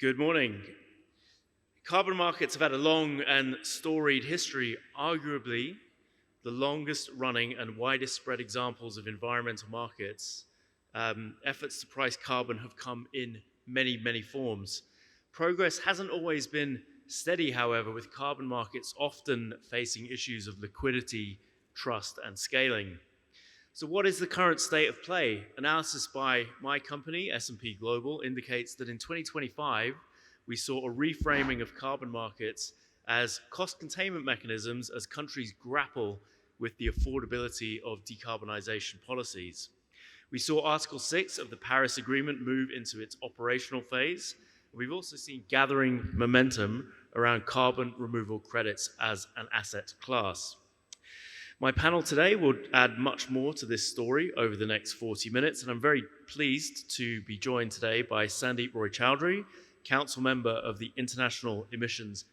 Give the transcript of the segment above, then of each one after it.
Good morning. Carbon markets have had a long and storied history, arguably the longest running and widest spread examples of environmental markets. Efforts to price carbon have come in many forms. Progress hasn't always been steady, however, with carbon markets often facing issues of liquidity, trust, and scaling. So what is the current state of play? Analysis by my company, S&P Global, indicates that in 2025, we saw a reframing of carbon markets as cost containment mechanisms as countries grapple with the affordability of decarbonization policies. We saw Article 6 of the Paris Agreement move into its operational phase. We've also seen gathering momentum around carbon removal credits as an asset class. My panel today will add much more to this story over the next 40 minutes, and I'm very pleased to be joined today by Sandeep Roy Choudhury, Council Member of the International Emissions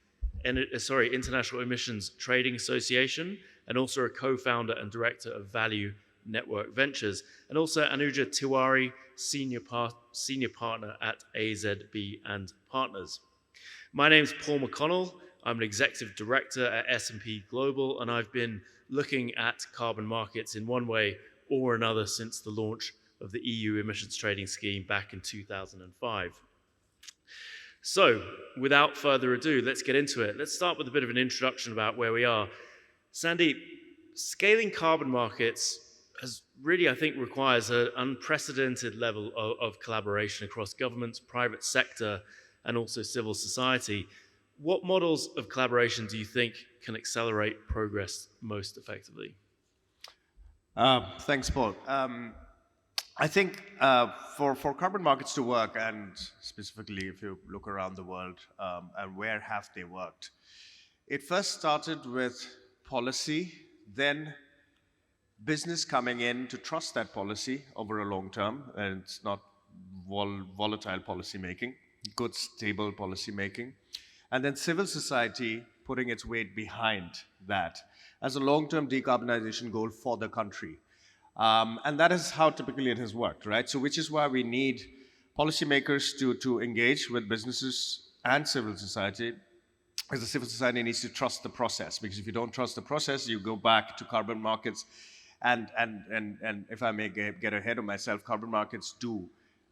Trading Association, and also a co-founder and director of Value Network Ventures, and also Anuja Tiwari, senior partner at AZB Partners. My name's Paul McConnell. I'm an executive director at S&P Global, and I've been looking at carbon markets in one way or another since the launch of the EU emissions trading scheme back in 2005. So, without further ado, let's get into it. Let's start with a bit of an introduction about where we are. Sandeep, scaling carbon markets has really, I think, requires an unprecedented level of collaboration across governments, private sector, and also civil society. What models of collaboration do you think can accelerate progress most effectively? Thanks, Paul. I think for carbon markets to work, and specifically if you look around the world and where have they worked, it first started with policy, then business coming in to trust that policy over a long term, and it's not volatile policy making, good stable policy making, and then civil society putting its weight behind that as a long-term decarbonization goal for the country. And that is how typically it has worked, right? So which is why we need policymakers to engage with businesses and civil society, because the civil society needs to trust the process, because if you don't trust the process, you go back to carbon markets. And if I may get ahead of myself, carbon markets do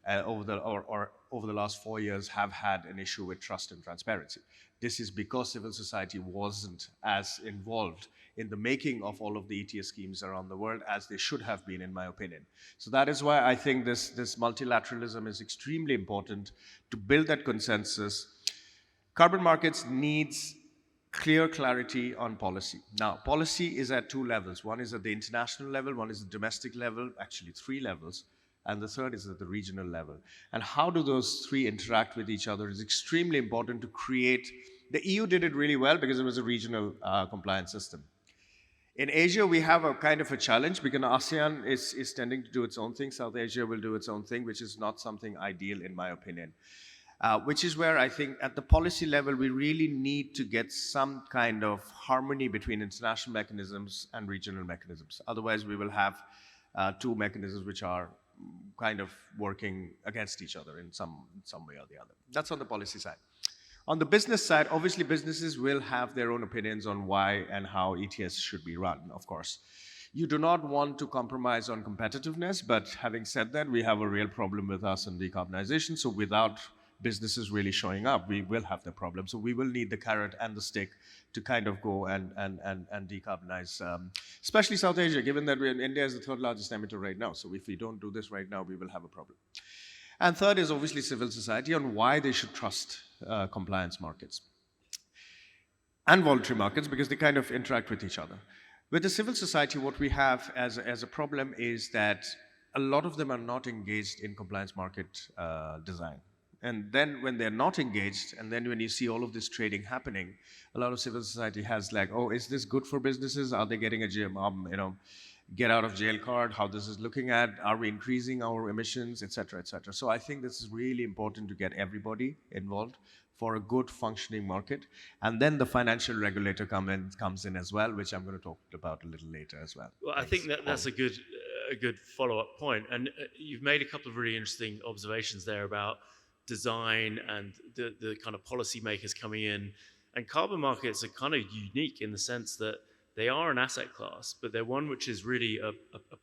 over the last 4 years have had an issue with trust and transparency. This is because civil society wasn't as involved in the making of all of the ETA schemes around the world as they should have been, in my opinion. So that is why I think this multilateralism is extremely important to build that consensus. Carbon markets needs clear clarity on policy. Now, policy is at two levels. One is at the international level, one is the domestic level, actually three levels, and the third is at the regional level. And how do those three interact with each other is extremely important to create. The EU did it really well because it was a regional compliance system. In Asia, we have a kind of a challenge because ASEAN is tending to do its own thing. South Asia will do its own thing, which is not something ideal in my opinion. Which is where I think at the policy level, we really need to get some kind of harmony between international mechanisms and regional mechanisms. Otherwise, we will have two mechanisms which are kind of working against each other in some way or the other. That's on the policy side. On the business side, obviously businesses will have their own opinions on why and how ETS should be run, of course. You do not want to compromise on competitiveness, but having said that, we have a real problem with us in decarbonization. So without businesses really showing up, we will have the problem. So we will need the carrot and the stick to kind of go and decarbonize, especially South Asia, given that India is the third largest emitter right now. So if we don't do this right now, we will have a problem. And third is obviously civil society on why they should trust compliance markets and voluntary markets, because they kind of interact with each other. With the civil society, what we have as a problem is that a lot of them are not engaged in compliance market design. And then when they're not engaged, and then when you see all of this trading happening, a lot of civil society has like, oh, is this good for businesses? Are they getting a get out of jail card? How this is looking at? Are we increasing our emissions, et cetera, et cetera? So I think this is really important to get everybody involved for a good functioning market. And then the financial regulator comes in as well, which I'm going to talk about a little later as well. Well, I think that's a good follow-up point. And you've made a couple of really interesting observations there about design and the kind of policymakers coming in. And carbon markets are kind of unique in the sense that they are an asset class, but they're one which is really a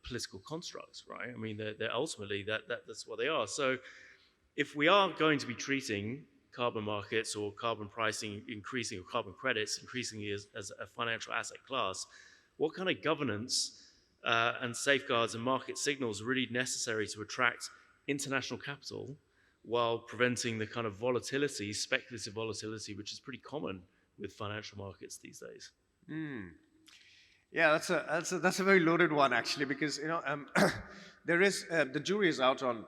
political construct, right? I mean, they're ultimately that's what they are. So if we are going to be treating carbon markets or carbon pricing increasing or carbon credits increasingly as a financial asset class, what kind of governance and safeguards and market signals are really necessary to attract international capital while preventing the kind of volatility, speculative volatility, which is pretty common with financial markets these days? Yeah, that's a very loaded one actually, because there is the jury is out on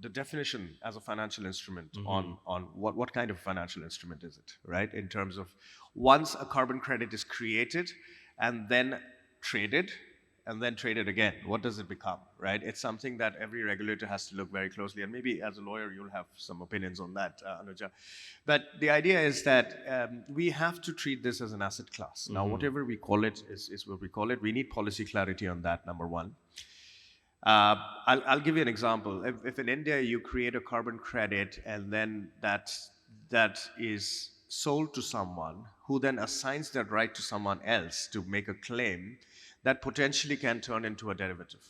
the definition as a financial instrument, on what kind of financial instrument is it, right? In terms of, once a carbon credit is created and then traded, and then traded again, what does it become, right? It's something that every regulator has to look very closely, and maybe as a lawyer you'll have some opinions on that, Anuja. But the idea is that we have to treat this as an asset class. Now, whatever we call it is what we call it. We need policy clarity on that, number one. I'll give you an example. If in India you create a carbon credit and then that is sold to someone who then assigns that right to someone else to make a claim, that potentially can turn into a derivative.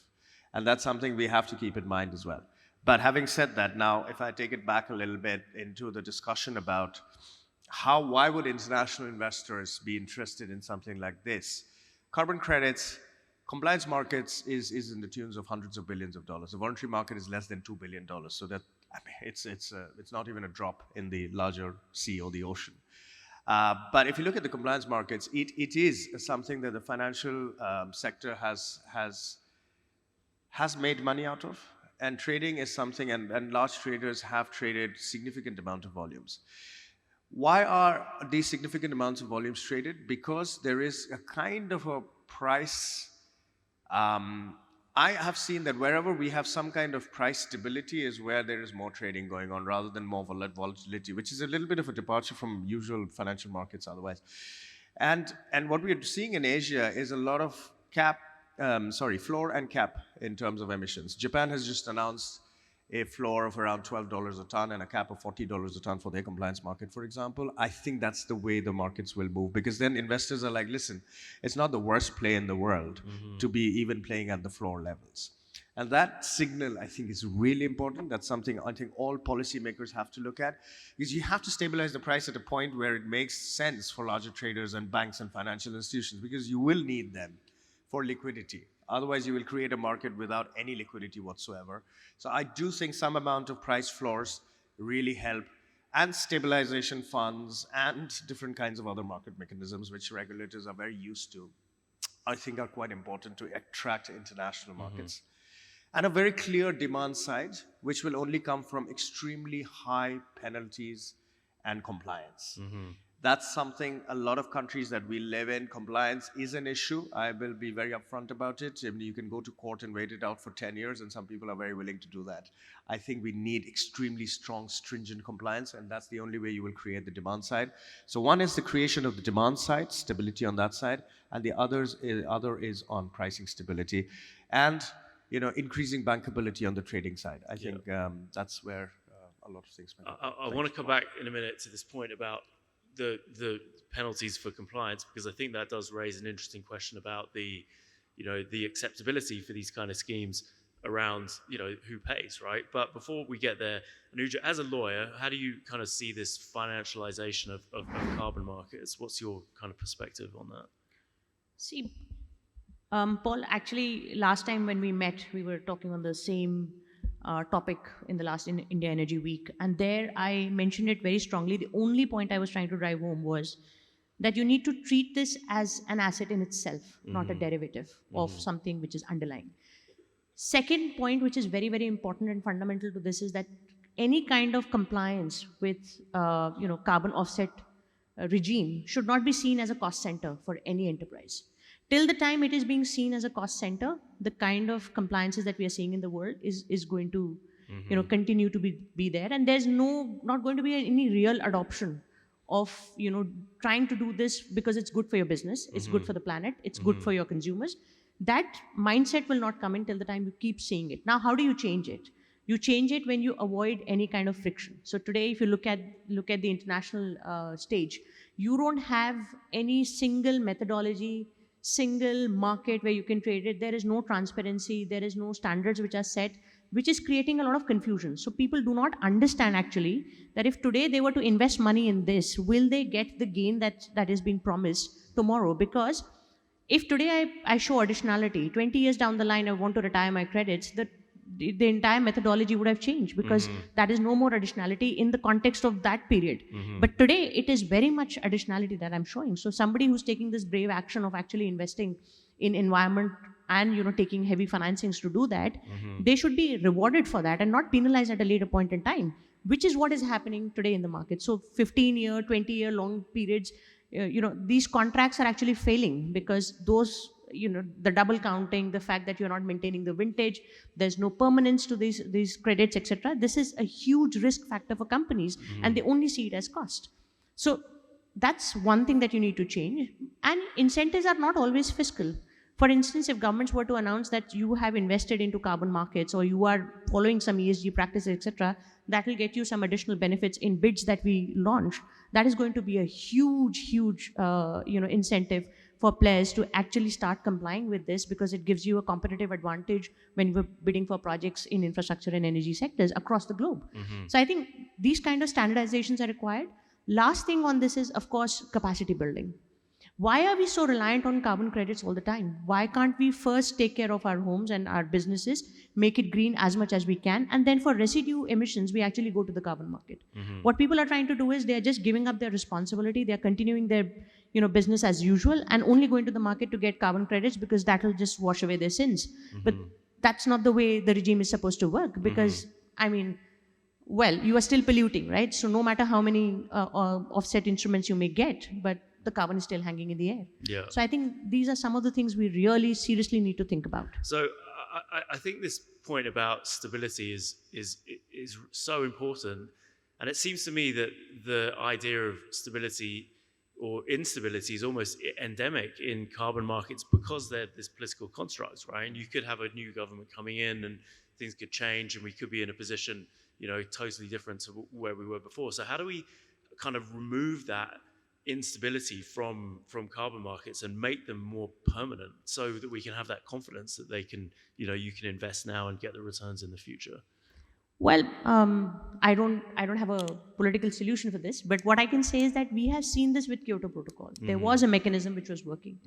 And that's something we have to keep in mind as well. But having said that, now, if I take it back a little bit into the discussion about why would international investors be interested in something like this? Carbon credits, compliance markets is in the tunes of hundreds of billions of dollars. The voluntary market is less than $2 billion. So that, I mean, it's not even a drop in the larger sea or the ocean. But if you look at the compliance markets, it is something that the financial sector has made money out of, and trading is something, and large traders have traded significant amount of volumes. Why are these significant amounts of volumes traded? Because there is a kind of a price. I have seen that wherever we have some kind of price stability is where there is more trading going on rather than more volatility, which is a little bit of a departure from usual financial markets otherwise. And what we are seeing in Asia is a lot of floor and cap in terms of emissions. Japan has just announced a floor of around $12 a ton and a cap of $40 a ton for their compliance market, for example. I think that's the way the markets will move, because then investors are like, listen, it's not the worst play in the world to be even playing at the floor levels. And that signal, I think, is really important. That's something I think all policymakers have to look at, because you have to stabilize the price at a point where it makes sense for larger traders and banks and financial institutions, because you will need them for liquidity. Otherwise, you will create a market without any liquidity whatsoever. So I do think some amount of price floors really help, and stabilization funds and different kinds of other market mechanisms, which regulators are very used to, I think are quite important to attract international markets. And a very clear demand side, which will only come from extremely high penalties and compliance. That's something a lot of countries that we live in, compliance is an issue. I will be very upfront about it. I mean, you can go to court and wait it out for 10 years, and some people are very willing to do that. I think we need extremely strong, stringent compliance, and that's the only way you will create the demand side. So one is the creation of the demand side, stability on that side, and the other is on pricing stability, and increasing bankability on the trading side. I think that's where a lot of things. I want to come back in a minute to this point about the penalties for compliance, because I think that does raise an interesting question about the acceptability for these kind of schemes around who pays, right? But before we get there, Anuja, as a lawyer, how do you kind of see this financialization of carbon markets? What's your kind of perspective on that? See, Paul, actually, last time when we met, we were talking on the same topic in the last India Energy Week. And there I mentioned it very strongly. The only point I was trying to drive home was that you need to treat this as an asset in itself, not a derivative of something which is underlying. Second point, which is very, very important and fundamental to this, is that any kind of compliance with carbon offset regime should not be seen as a cost center for any enterprise. Till the time it is being seen as a cost center, the kind of compliances that we are seeing in the world is going to continue to be there, and there's not going to be any real adoption of trying to do this because it's good for your business, it's good for the planet, it's good for your consumers. That mindset will not come in till the time you keep seeing it. Now, how do you change it? You change it when you avoid any kind of friction. So today, if you look at the international stage, you don't have any single methodology, single market where you can trade it. There is no transparency. There is no standards which are set, which is creating a lot of confusion. So people do not understand actually that if today they were to invest money in this, will they get the gain that is being promised tomorrow? Because if today I show additionality, 20 years down the line, I want to retire my credits, the entire methodology would have changed because that is no more additionality in the context of that period. But today, it is very much additionality that I'm showing. So somebody who's taking this brave action of actually investing in environment and taking heavy financings to do that, they should be rewarded for that and not penalized at a later point in time, which is what is happening today in the market. So 15-year, 20-year long periods, these contracts are actually failing because those, the double counting, the fact that you're not maintaining the vintage, there's no permanence to these credits, etc. This is a huge risk factor for companies, and they only see it as cost. So that's one thing that you need to change. And incentives are not always fiscal. For instance, if governments were to announce that you have invested into carbon markets or you are following some ESG practices, etc., that will get you some additional benefits in bids that we launch. That is going to be a huge incentive for players to actually start complying with this, because it gives you a competitive advantage when you're bidding for projects in infrastructure and energy sectors across the globe. So I think these kind of standardizations are required. Last thing on this is, of course, capacity building. Why are we so reliant on carbon credits all the time? Why can't we first take care of our homes and our businesses, make it green as much as we can, and then for residue emissions, we actually go to the carbon market? What people are trying to do is they are just giving up their responsibility. They are continuing their business as usual and only going to the market to get carbon credits because that will just wash away their sins. But that's not the way the regime is supposed to work, because, well, you are still polluting, right? So no matter how many offset instruments you may get, but the carbon is still hanging in the air. Yeah. So I think these are some of the things we really seriously need to think about. So I think this point about stability is so important, and it seems to me that the idea of stability or instability is almost endemic in carbon markets because they're this political construct, right? And you could have a new government coming in and things could change, and we could be in a position, totally different to where we were before. So how do we kind of remove that instability from carbon markets and make them more permanent so that we can have that confidence that they can, you can invest now and get the returns in the future? Well, I don't have a political solution for this, but what I can say is that we have seen this with Kyoto Protocol. There was a mechanism which was working.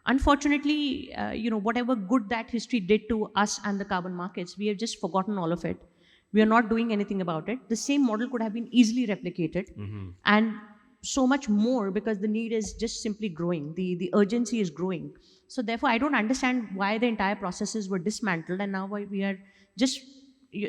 Unfortunately, whatever good that history did to us and the carbon markets, we have just forgotten all of it. We are not doing anything about it. The same model could have been easily replicated, and so much more, because the need is just simply growing. The urgency is growing. So therefore, I don't understand why the entire processes were dismantled, and now why we are just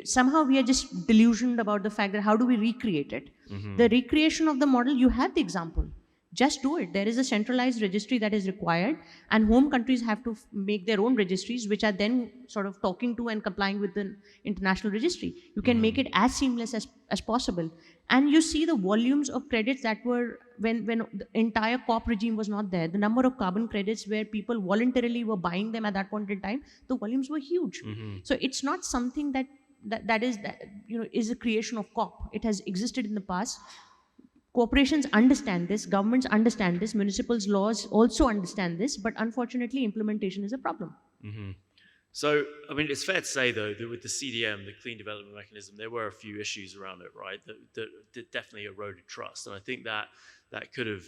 somehow we are just delusioned about the fact that how do we recreate it? The recreation of the model, you have the example. Just do it. There is a centralized registry that is required, and home countries have to make their own registries, which are then sort of talking to and complying with the international registry. You can make it as seamless as possible. And you see the volumes of credits that were, when the entire COP regime was not there, the number of carbon credits where people voluntarily were buying them at that point in time, the volumes were huge. So it's not something that is a creation of COP. It has existed in the past. Corporations understand this, governments understand this, municipals laws also understand this, but unfortunately implementation is a problem. So, I mean, it's fair to say, though, that with the CDM, the Clean Development Mechanism, there were a few issues around it, right, that definitely eroded trust. And I think that could have,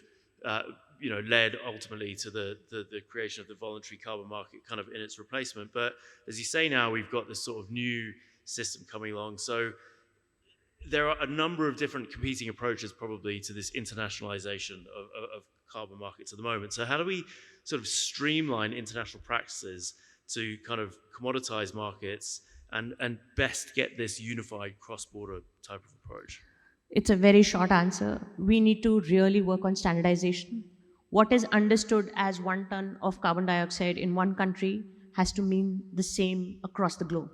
led ultimately to the creation of the voluntary carbon market kind of in its replacement. But as you say now, we've got this sort of new system coming along. So there are a number of different competing approaches probably to this internationalization of carbon markets at the moment. So how do we sort of streamline international practices to kind of commoditize markets and best get this unified cross-border type of approach? It's a very short answer. We need to really work on standardization. What is understood as 1 ton of carbon dioxide in one country has to mean the same across the globe,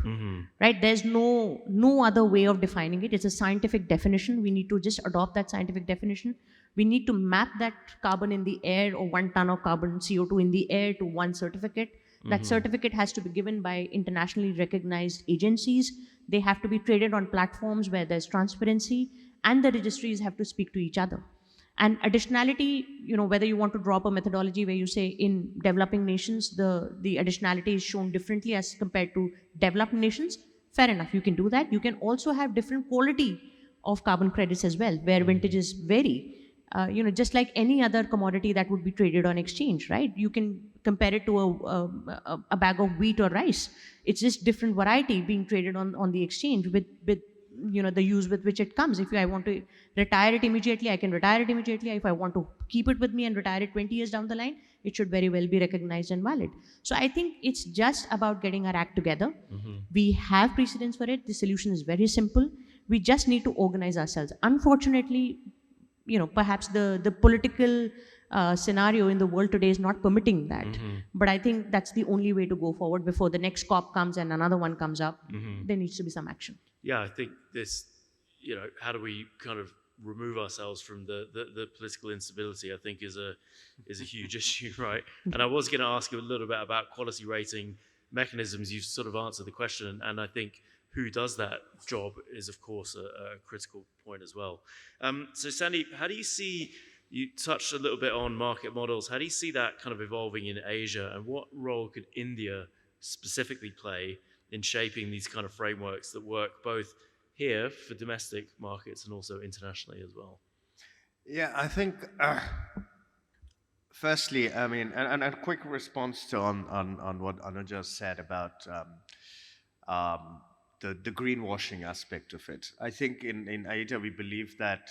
right? There's no other way of defining it. It's a scientific definition. We need to just adopt that scientific definition. We need to map that carbon in the air, or 1 ton of carbon CO2 in the air, to one certificate. That certificate has to be given by internationally recognized agencies. They have to be traded on platforms where there's transparency, and the registries have to speak to each other. And additionality, whether you want to drop a methodology where you say in developing nations, the additionality is shown differently as compared to developed nations, fair enough, you can do that. You can also have different quality of carbon credits as well, where vintages vary. Just like any other commodity that would be traded on exchange, right? You can compare it to a bag of wheat or rice. It's just different variety being traded on the exchange with the use with which it comes. If I want to retire it immediately, I can retire it immediately. If I want to keep it with me and retire it 20 years down the line, it should very well be recognized and valid. So I think it's just about getting our act together. We have precedents for it. The solution is very simple. We just need to organize ourselves. Unfortunately, perhaps the political scenario in the world today is not permitting that. But I think that's the only way to go forward before the next COP comes and another one comes up. There needs to be some action. Yeah, I think this, how do we kind of remove ourselves from the political instability, I think is a huge issue, right? And I was going to ask you a little bit about quality rating mechanisms. You've sort of answered the question, and I think who does that job is, of course, a critical point as well. So Sandeep, how do you see, you touched a little bit on market models, how do you see that kind of evolving in Asia, and what role could India specifically play in shaping these kind of frameworks that work both here for domestic markets and also internationally as well? Yeah, I think, firstly, I mean, and a quick response to on what Anuja said about the greenwashing aspect of it. I think in IETA we believe that,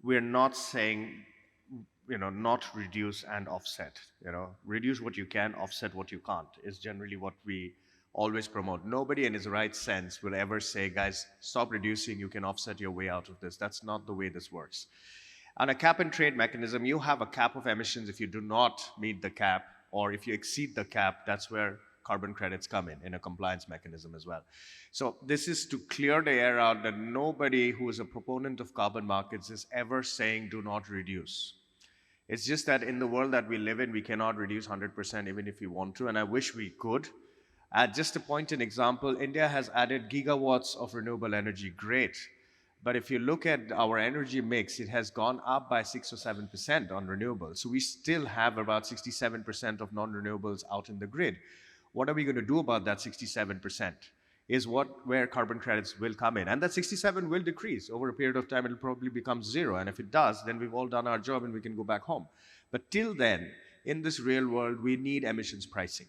we're not saying, not reduce and offset. Reduce what you can, offset what you can't is generally what we always promote. Nobody in his right sense will ever say, guys, stop reducing, you can offset your way out of this. That's not the way this works. On a cap and trade mechanism, you have a cap of emissions. If you do not meet the cap, or if you exceed the cap, that's where carbon credits come in a compliance mechanism as well. So this is to clear the air out that nobody who is a proponent of carbon markets is ever saying do not reduce. It's just that in the world that we live in, we cannot reduce 100% even if we want to, and I wish we could. Just to point an example, India has added gigawatts of renewable energy, great. But if you look at our energy mix, it has gone up by 6 or 7% on renewables. So we still have about 67% of non-renewables out in the grid. What are we going to do about that 67%? Is where carbon credits will come in. And that 67 will decrease. Over a period of time, it'll probably become zero. And if it does, then we've all done our job and we can go back home. But till then, in this real world, we need emissions pricing.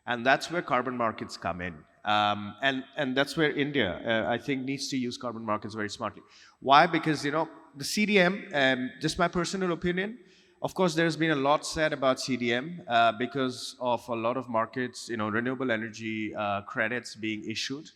And that's where carbon markets come in. And that's where India, I think, needs to use carbon markets very smartly. Why? Because, the CDM, just my personal opinion, of course, there's been a lot said about CDM because of a lot of markets, renewable energy credits being issued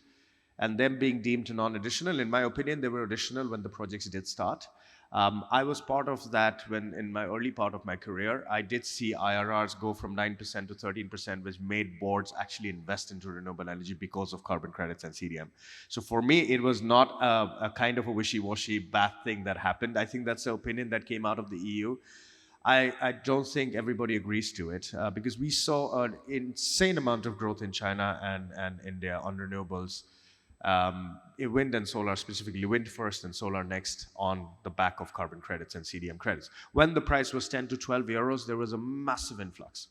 and them being deemed non-additional. In my opinion, they were additional when the projects did start. I was part of that when, in my early part of my career, I did see IRRs go from 9% to 13%, which made boards actually invest into renewable energy because of carbon credits and CDM. So for me, it was not a kind of a wishy-washy bad thing that happened. I think that's the opinion that came out of the EU. I don't think everybody agrees to it because we saw an insane amount of growth in China and India on renewables. Wind and solar, specifically wind first and solar next, on the back of carbon credits and CDM credits. When the price was 10 to 12 euros, there was a massive influx.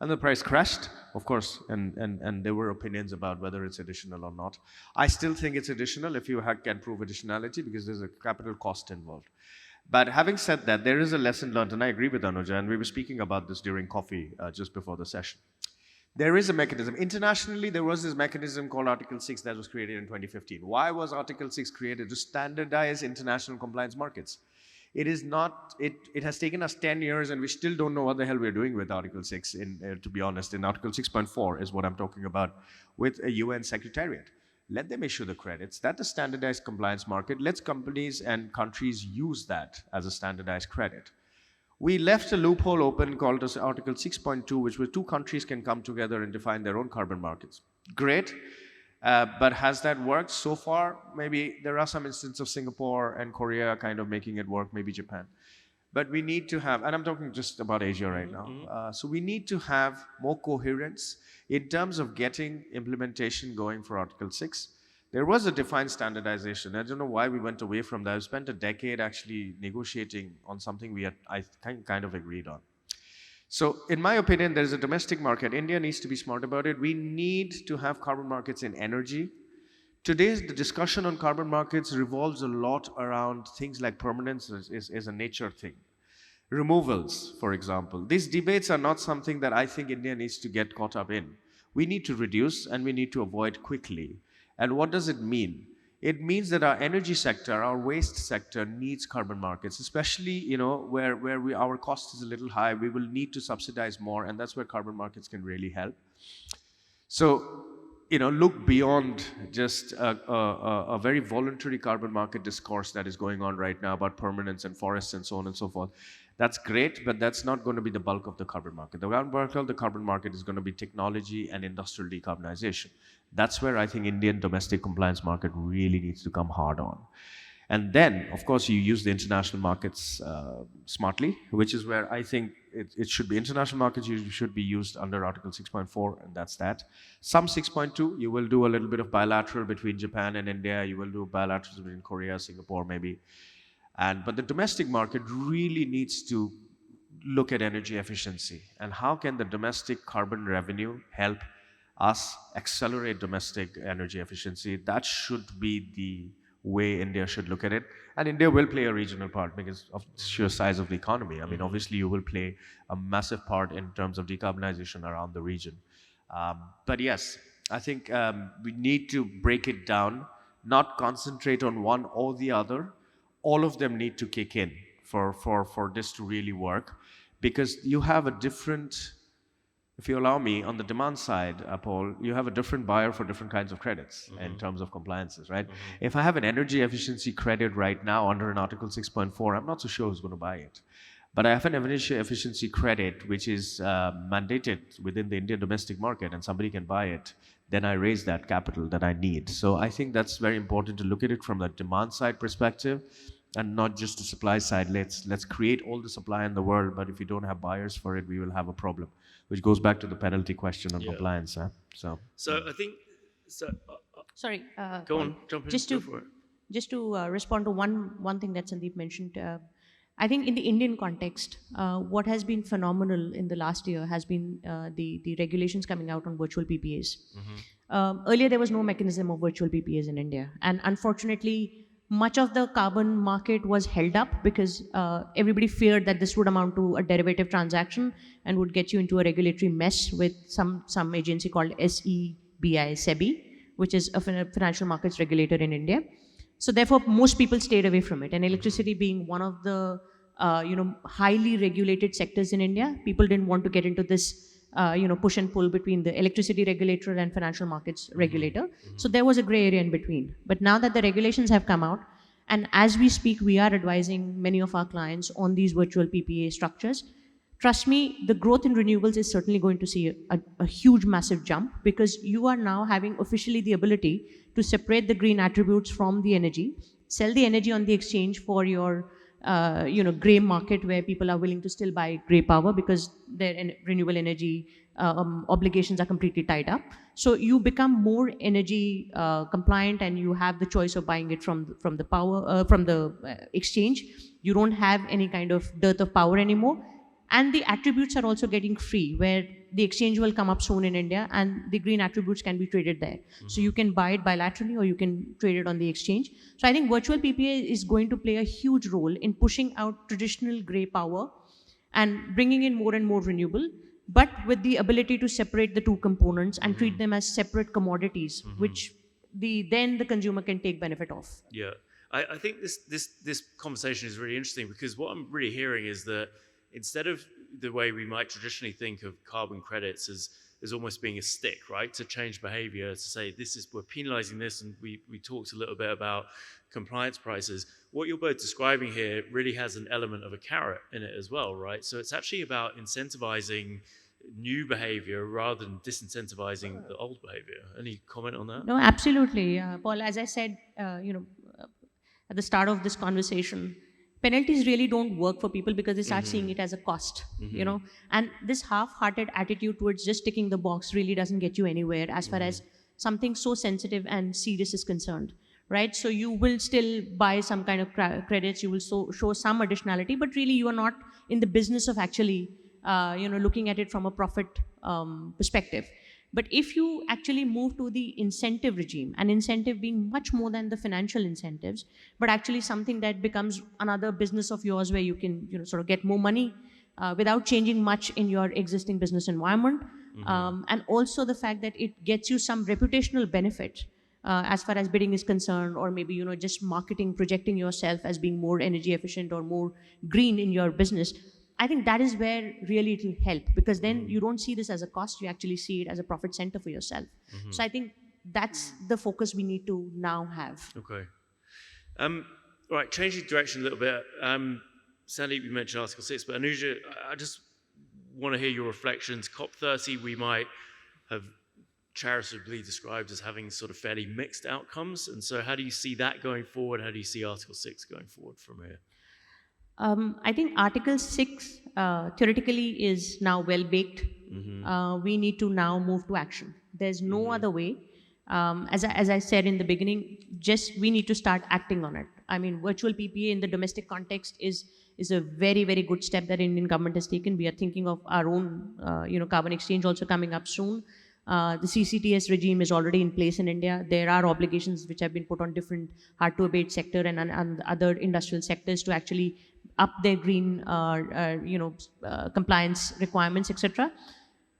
And the price crashed, of course, and there were opinions about whether it's additional or not. I still think it's additional if you can prove additionality because there's a capital cost involved. But having said that, there is a lesson learned, and I agree with Anuja, and we were speaking about this during coffee just before the session. There is a mechanism. Internationally, there was this mechanism called Article 6 that was created in 2015. Why was Article 6 created? To standardize international compliance markets. It is not, it has taken us 10 years and we still don't know what the hell we're doing with Article 6, to be honest. In Article 6.4 is what I'm talking about with a UN Secretariat. Let them issue the credits. That's a standardized compliance market. Let companies and countries use that as a standardized credit. We left a loophole open called as Article 6.2, which where two countries can come together and define their own carbon markets. Great, but has that worked so far? Maybe there are some instances of Singapore and Korea kind of making it work, maybe Japan. But we need to have, and I'm talking just about Asia right now, so we need to have more coherence in terms of getting implementation going for Article 6. there was a defined standardization. I don't know why we went away from that. I've spent a decade actually negotiating on something we had, I think, kind of agreed on. So, in my opinion, there's a domestic market. India needs to be smart about it. We need to have carbon markets in energy. Today's the discussion on carbon markets revolves a lot around things like permanence is a nature thing. Removals, for example. These debates are not something that I think India needs to get caught up in. We need to reduce and we need to avoid quickly. And what does it mean? It means that our energy sector, our waste sector needs carbon markets, especially where our cost is a little high. We will need to subsidize more, and that's where carbon markets can really help. So, look beyond just a very voluntary carbon market discourse that is going on right now about permanence and forests and so on and so forth. That's great, but that's not going to be the bulk of the carbon market. The bulk of the carbon market is going to be technology and industrial decarbonization. That's where I think Indian domestic compliance market really needs to come hard on. And then, of course, you use the international markets smartly, which is where I think it should be. International markets should be used under Article 6.4, and that's that. Some 6.2, you will do a little bit of bilateral between Japan and India. You will do bilaterals between Korea, Singapore, maybe. But the domestic market really needs to look at energy efficiency. And how can the domestic carbon revenue help us accelerate domestic energy efficiency? That should be the way India should look at it. And India will play a regional part because of the sheer size of the economy. I mean, obviously, you will play a massive part in terms of decarbonization around the region. But yes, I think we need to break it down, not concentrate on one or the other. All of them need to kick in for this to really work, because you have a different, if you allow me, on the demand side, Paul, you have a different buyer for different kinds of credits in terms of compliances, right? If I have an energy efficiency credit right now under an Article 6.4, I'm not so sure who's going to buy it. But I have an energy efficiency credit which is mandated within the Indian domestic market and somebody can buy it, then I raise that capital that I need. So I think that's very important to look at it from the demand side perspective and not just the supply side. Let's create all the supply in the world, but if we don't have buyers for it, we will have a problem, which goes back to the penalty question on compliance. So I think, Sorry. go on, jump in, go for it. Just to respond to one thing that Sandeep mentioned, I think in the Indian context, what has been phenomenal in the last year has been the regulations coming out on virtual PPAs. Earlier, there was no mechanism of virtual PPAs in India. And unfortunately, much of the carbon market was held up because everybody feared that this would amount to a derivative transaction and would get you into a regulatory mess with some agency called SEBI, which is a financial markets regulator in India. So therefore, most people stayed away from it. And electricity being one of the highly regulated sectors in India, people didn't want to get into this push and pull between the electricity regulator and financial markets regulator. So there was a gray area in between. But now that the regulations have come out, and as we speak, we are advising many of our clients on these virtual PPA structures. Trust me, the growth in renewables is certainly going to see a huge, massive jump, because you are now having officially the ability to separate the green attributes from the energy, sell the energy on the exchange for your grey market, where people are willing to still buy grey power because their renewable energy obligations are completely tied up. So you become more energy compliant, and you have the choice of buying it from the exchange. You don't have any kind of dearth of power anymore. And the attributes are also getting free, where the exchange will come up soon in India and the green attributes can be traded there. So you can buy it bilaterally or you can trade it on the exchange. So I think virtual PPA is going to play a huge role in pushing out traditional grey power and bringing in more and more renewable, but with the ability to separate the two components and treat them as separate commodities, which then the consumer can take benefit of. Yeah, I think this conversation is really interesting, because what I'm really hearing is that instead of the way we might traditionally think of carbon credits as almost being a stick, right, to change behavior, to say we're penalizing this, and we talked a little bit about compliance prices. What you're both describing here really has an element of a carrot in it as well, right? So it's actually about incentivizing new behavior rather than disincentivizing the old behavior. Any comment on that? No, absolutely. Paul, as I said, at the start of this conversation, penalties really don't work for people because they start seeing it as a cost, and this half-hearted attitude towards just ticking the box really doesn't get you anywhere as far as something so sensitive and serious is concerned, right? So you will still buy some kind of credits, you will show some additionality, but really you are not in the business of actually looking at it from a profit perspective. But if you actually move to the incentive regime, an incentive being much more than the financial incentives, but actually something that becomes another business of yours where you can sort of get more money without changing much in your existing business environment, and also the fact that it gets you some reputational benefit as far as bidding is concerned, or maybe just marketing, projecting yourself as being more energy efficient or more green in your business. I think that is where really it will help, because then you don't see this as a cost, you actually see it as a profit center for yourself. So I think that's the focus we need to now have. Okay. Right, changing direction a little bit. Sandeep, you mentioned Article 6, but Anuja, I just want to hear your reflections. COP30, we might have charitably described as having sort of fairly mixed outcomes. And so how do you see that going forward? How do you see Article 6 going forward from here? I think Article 6 theoretically is now well baked. We need to now move to action. There's no other way. As I said in the beginning, just we need to start acting on it. I mean, virtual PPA in the domestic context is a very, very good step that Indian government has taken. We are thinking of our own carbon exchange also coming up soon. The CCTS regime is already in place in India. There are obligations which have been put on different hard-to-abate sector and other industrial sectors to actually up their green compliance requirements, etc.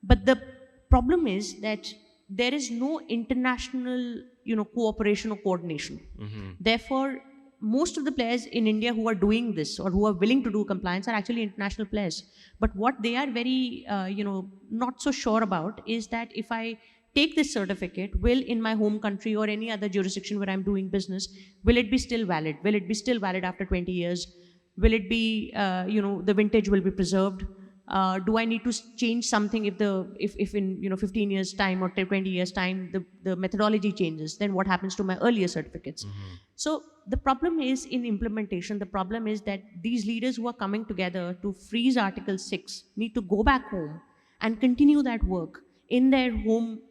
But the problem is that there is no international cooperation or coordination. Therefore, most of the players in India who are doing this or who are willing to do compliance are actually international players. But what they are very not so sure about is that if I take this certificate, will in my home country or any other jurisdiction where I'm doing business, will it be still valid? Will it be still valid after 20 years? Will it be the vintage will be preserved? Do I need to change something if in 15 years time or 20 years time the methodology changes? Then what happens to my earlier certificates? So the problem is in implementation. The problem is that these leaders who are coming together to freeze Article 6 need to go back home and continue that work in their home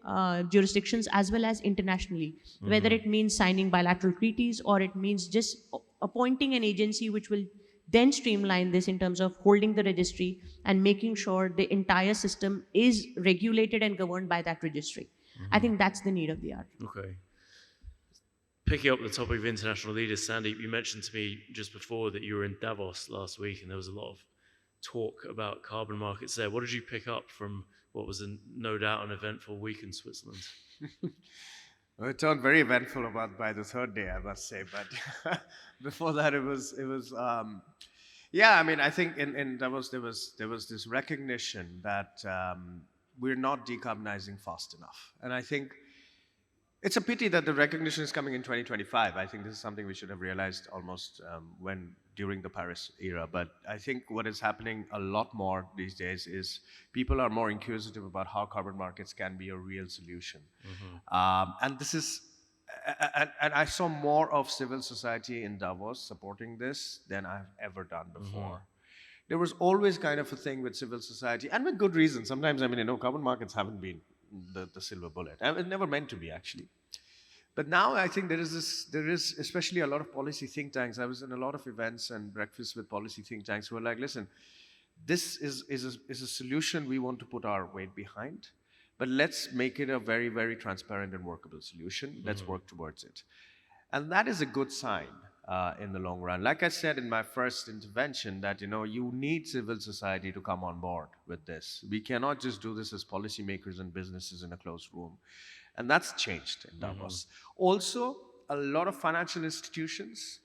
jurisdictions as well as internationally, whether it means signing bilateral treaties or it means just appointing an agency which will then streamline this in terms of holding the registry and making sure the entire system is regulated and governed by that registry. I think that's the need of the hour. Okay. Picking up the topic of international leaders, Sandeep, you mentioned to me just before that you were in Davos last week and there was a lot of talk about carbon markets there. What did you pick up from what was no doubt an eventful week in Switzerland? Well, it turned very eventful by the third day, I must say. But before that, it was. Yeah, I mean, I think in Davos there was this recognition that we're not decarbonizing fast enough, and I think it's a pity that the recognition is coming in 2025. I think this is something we should have realized almost during the Paris era. But I think what is happening a lot more these days is people are more inquisitive about how carbon markets can be a real solution. And this is, and I saw more of civil society in Davos supporting this than I've ever done before. There was always kind of a thing with civil society, and with good reason. Sometimes, I mean, carbon markets haven't been the silver bullet. And it never meant to be, actually. But now I think there is especially a lot of policy think tanks. I was in a lot of events and breakfasts with policy think tanks who are like, listen, this is a solution we want to put our weight behind, but let's make it a very, very transparent and workable solution. Let's work towards it. And that is a good sign in the long run. Like I said in my first intervention, that you need civil society to come on board with this. We cannot just do this as policymakers and businesses in a closed room. And that's changed in Davos. Also, a lot of financial institutions,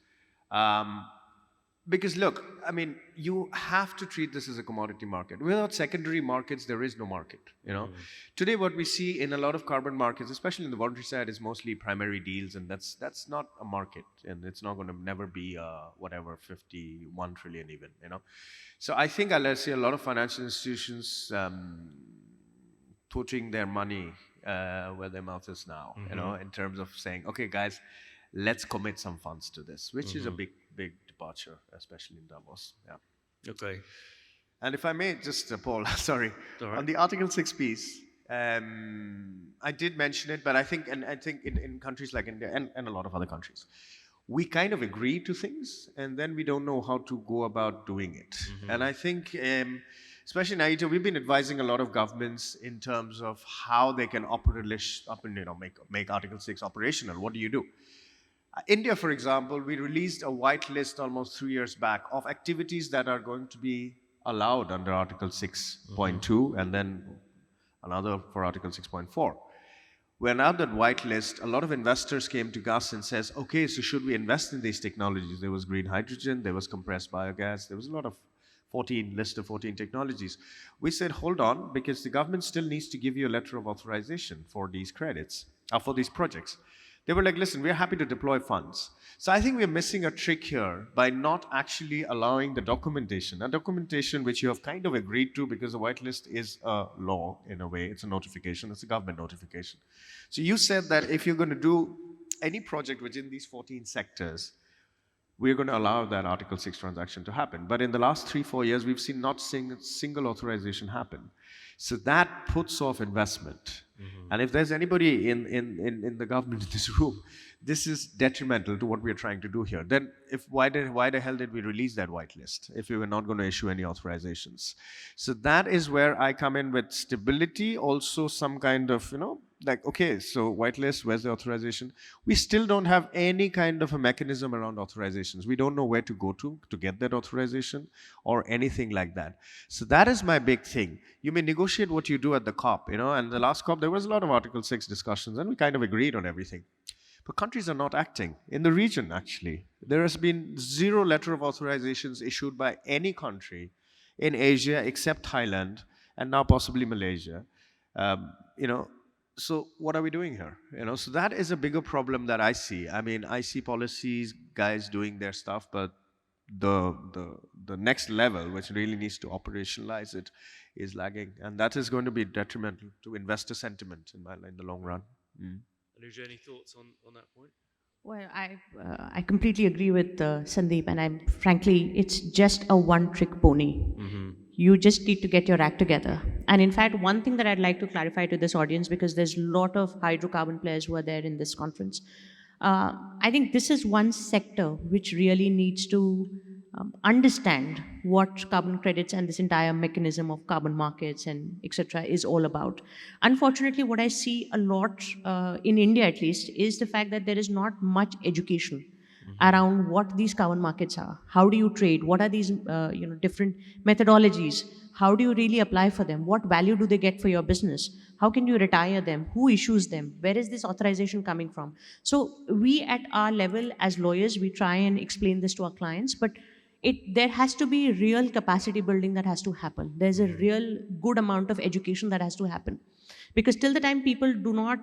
because look, I mean, you have to treat this as a commodity market. Without secondary markets, there is no market, Today, what we see in a lot of carbon markets, especially in the voluntary side, is mostly primary deals, and that's not a market, and it's not going to never be whatever, 51 trillion even, So I think I'll see a lot of financial institutions putting their money where their mouth is now, in terms of saying, okay, guys, let's commit some funds to this, which is a big departure, especially in Davos. Yeah. Okay. And if I may, just Paul, sorry, All right. on the Article 6 piece, I did mention it, but I think, and I think in countries like India and a lot of other countries, we kind of agree to things and then we don't know how to go about doing it. And I think, especially in IETA, we've been advising a lot of governments in terms of how they can make Article 6 operational. What do you do? India, for example, we released a white list almost 3 years back of activities that are going to be allowed under Article 6.2 and then another for Article 6.4. When out that white list, a lot of investors came to us and says, okay, so should we invest in these technologies? There was green hydrogen, there was compressed biogas, there was a lot of list of 14 technologies. We said, hold on, because the government still needs to give you a letter of authorization for these credits, for these projects. They were like, listen, we're happy to deploy funds. So I think we're missing a trick here by not actually allowing the documentation. A documentation which you have kind of agreed to, because the whitelist is a law in a way. It's a notification. It's a government notification. So you said that if you're going to do any project within these 14 sectors, we're going to allow that Article 6 transaction to happen. But in the last 3-4 years, we've seen not single authorization happen. So that puts off investment. And if there's anybody in the government in this room, this is detrimental to what we're trying to do here. Then why the hell did we release that whitelist if we were not going to issue any authorizations? So that is where I come in with stability, also some kind of, like, okay, so whitelist, where's the authorization? We still don't have any kind of a mechanism around authorizations. We don't know where to go to get that authorization or anything like that. So that is my big thing. You may negotiate what you do at the COP, and the last COP, there was a lot of Article 6 discussions and we kind of agreed on everything. But countries are not acting. In the region, actually, there has been 0 letter of authorizations issued by any country in Asia except Thailand and now possibly Malaysia. So what are we doing here? So that is a bigger problem that I see. I mean, I see policies, guys doing their stuff, but the next level, which really needs to operationalize it, is lagging, and that is going to be detrimental to investor sentiment in the long run. Anuja, any thoughts on that point? Well, I completely agree with Sandeep, and frankly, it's just a one-trick pony. You just need to get your act together. And in fact, one thing that I'd like to clarify to this audience, because there's a lot of hydrocarbon players who are there in this conference, I think this is one sector which really needs to understand what carbon credits and this entire mechanism of carbon markets and etc. is all about. Unfortunately, what I see a lot in India at least is the fact that there is not much education around what these carbon markets are. How do you trade? What are these different methodologies? How do you really apply for them? What value do they get for your business? How can you retire them? Who issues them? Where is this authorization coming from? So we at our level as lawyers, we try and explain this to our clients, but there has to be real capacity building that has to happen. There's a real good amount of education that has to happen. Because till the time people do not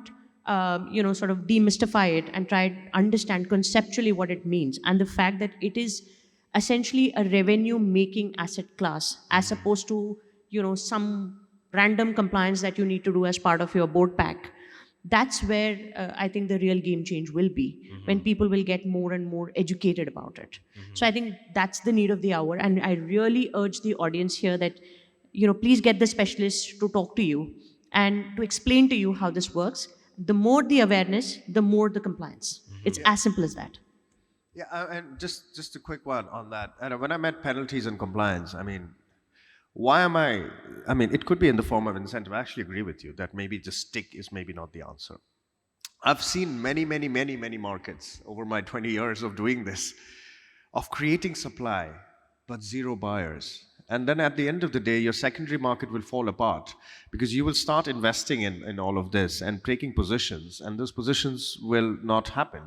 sort of demystify it and try to understand conceptually what it means, and the fact that it is essentially a revenue making asset class as opposed to some random compliance that you need to do as part of your board pack. That's where I think the real game change will be, when people will get more and more educated about it. So I think that's the need of the hour, and I really urge the audience here that please get the specialists to talk to you and to explain to you how this works. The more the awareness, the more the compliance. It's as simple as that. Yeah, and just a quick one on that. And when I met penalties and compliance, I mean, it could be in the form of incentive. I actually agree with you that maybe just stick is maybe not the answer. I've seen many markets over my 20 years of doing this, of creating supply, but 0 buyers. And then at the end of the day, your secondary market will fall apart because you will start investing in all of this and taking positions, and those positions will not happen.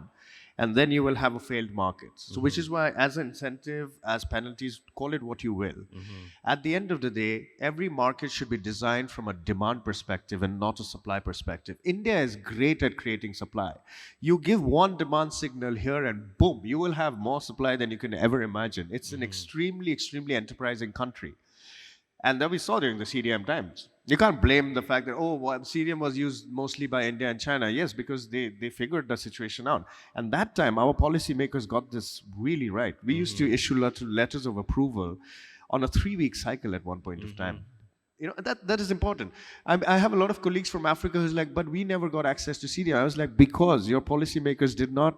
And then you will have a failed market. So which is why, as an incentive, as penalties, call it what you will. At the end of the day, every market should be designed from a demand perspective and not a supply perspective. India is great at creating supply. You give one demand signal here and boom, you will have more supply than you can ever imagine. It's an extremely enterprising country. And that we saw during the CDM times. You can't blame the fact that, CDM was used mostly by India and China. Yes, because they figured the situation out. And that time, our policymakers got this really right. We used to issue letters of approval on a 3-week cycle at one point of time. that is important. I have a lot of colleagues from Africa who's like, but we never got access to CDM. I was like, because your policymakers did not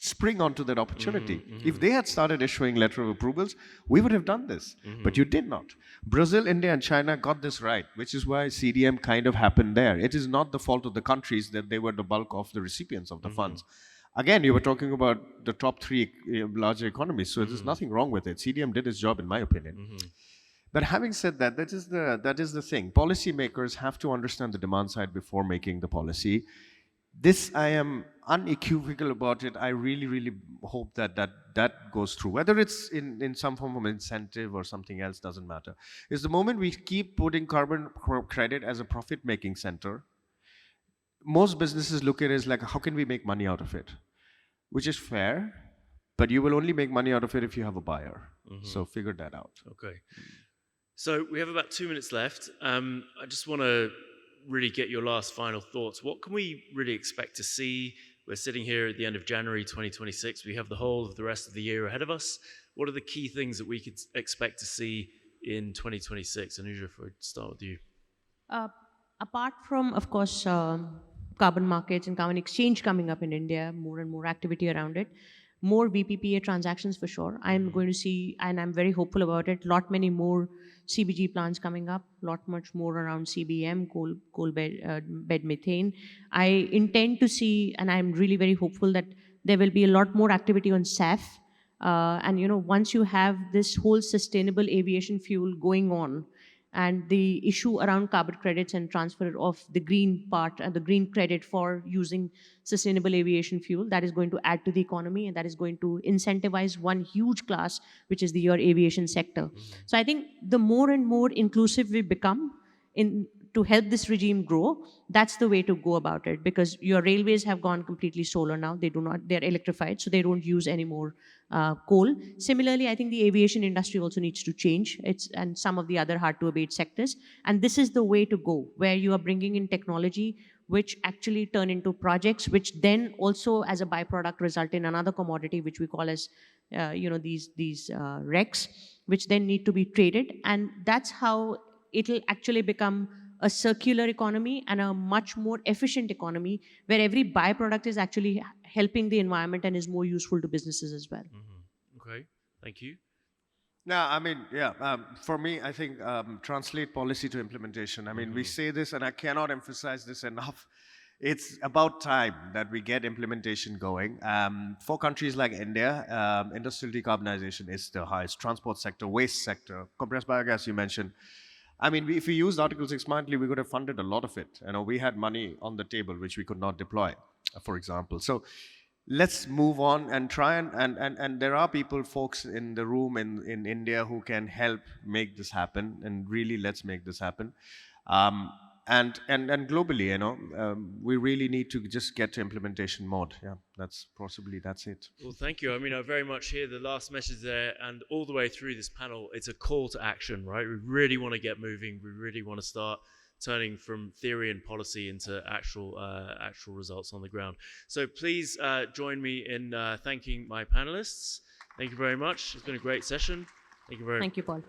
spring onto that opportunity. If they had started issuing letter of approvals, we would have done this. But you did not. Brazil, India, and China got this right, which is why CDM kind of happened there. It is not the fault of the countries that they were the bulk of the recipients of the funds. Again, you were talking about the top three larger economies, so there's nothing wrong with it. CDM did its job, in my opinion. But having said that, that is the thing. Policymakers have to understand the demand side before making the policy. This, I am unequivocal about it. I really, really hope that goes through. Whether it's in some form of incentive or something else, doesn't matter. It's the moment we keep putting carbon credit as a profit-making center, most businesses look at it as like, how can we make money out of it? Which is fair, but you will only make money out of it if you have a buyer. So figure that out. Okay. So we have about 2 minutes left. I just want to really get your last final thoughts. What can we really expect to see? We're sitting here at the end of January 2026. We have the whole of the rest of the year ahead of us. What are the key things that we could expect to see in 2026? Anuja, if I start with you. Apart from, of course, carbon markets and carbon exchange coming up in India, more and more activity around it, more VPPA transactions for sure. I'm going to see, and I'm very hopeful about it, lot many more CBG plants coming up, lot much more around CBM, coal bed methane. I intend to see, and I'm really very hopeful that there will be a lot more activity on SAF. And once you have this whole sustainable aviation fuel going on, and the issue around carbon credits and transfer of the green part and the green credit for using sustainable aviation fuel, that is going to add to the economy, and that is going to incentivize one huge class, which is your aviation sector. So I think the more and more inclusive we become to help this regime grow, that's the way to go about it, because your railways have gone completely solar now. They're electrified, so they don't use any more coal. Similarly, I think the aviation industry also needs to change, and some of the other hard to abate sectors. And this is the way to go, where you are bringing in technology which actually turn into projects, which then also as a byproduct result in another commodity, which we call as these RECs, which then need to be traded. And that's how it'll actually become a circular economy and a much more efficient economy, where every byproduct is actually helping the environment and is more useful to businesses as well. Okay, thank you. No, I mean, yeah, for me, I think translate policy to implementation. I mean, we say this, and I cannot emphasize this enough. It's about time that we get implementation going. For countries like India, industrial decarbonization is the highest. Transport sector, waste sector, compressed biogas you mentioned. I mean, if we used Article 6 smartly, we could have funded a lot of it. We had money on the table which we could not deploy, for example. So let's move on and try and there are folks in the room in India who can help make this happen, and really let's make this happen. And globally, we really need to just get to implementation mode. Yeah, that's it. Well, thank you. I mean, I very much hear the last message there, and all the way through this panel, it's a call to action, right? We really want to get moving. We really want to start turning from theory and policy into actual results on the ground. So please join me in thanking my panelists. Thank you very much. It's been a great session. Thank you very much. Thank you, Paul.